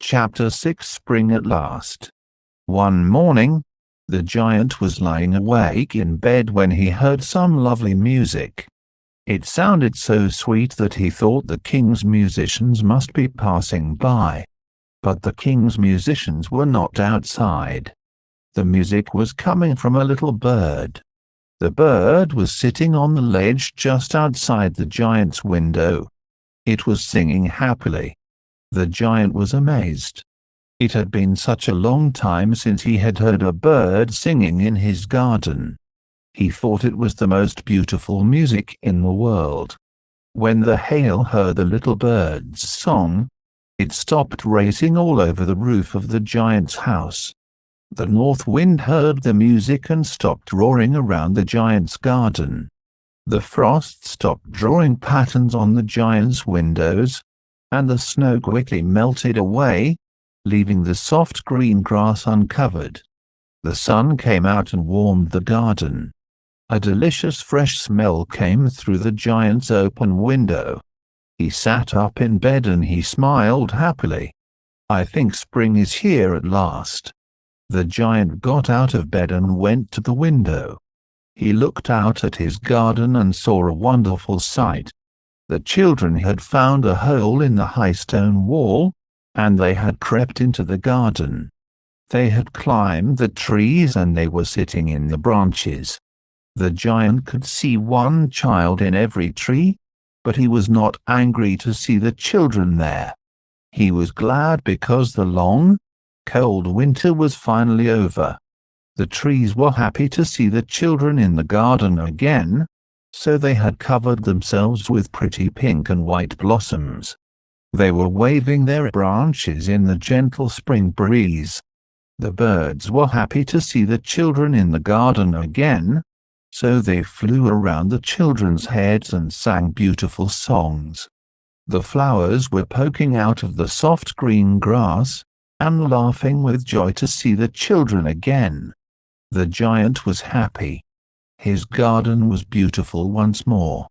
Chapter 6 Spring at Last. One morning, the giant was lying awake in bed when he heard some lovely music. It sounded so sweet that he thought the king's musicians must be passing by. But the king's musicians were not outside. The music was coming from a little bird. The bird was sitting on the ledge just outside the giant's window. It was singing happily. The giant was amazed. It had been such a long time since he had heard a bird singing in his garden. He thought it was the most beautiful music in the world. When the hail heard the little bird's song, it stopped racing all over the roof of the giant's house. The north wind heard the music and stopped roaring around the giant's garden. The frost stopped drawing patterns on the giant's windows, and the snow quickly melted away, leaving the soft green grass uncovered. The sun came out and warmed the garden. A delicious fresh smell came through the giant's open window. He sat up in bed and he smiled happily. "I think spring is here at last." The giant got out of bed and went to the window. He looked out at his garden and saw a wonderful sight. The children had found a hole in the high stone wall, and they had crept into the garden. They had climbed the trees and they were sitting in the branches. The giant could see one child in every tree, but he was not angry to see the children there. He was glad because the long, cold winter was finally over. The trees were happy to see the children in the garden again, so they had covered themselves with pretty pink and white blossoms. They were waving their branches in the gentle spring breeze. The birds were happy to see the children in the garden again, so they flew around the children's heads and sang beautiful songs. The flowers were poking out of the soft green grass, and laughing with joy to see the children again. The giant was happy. His garden was beautiful once more.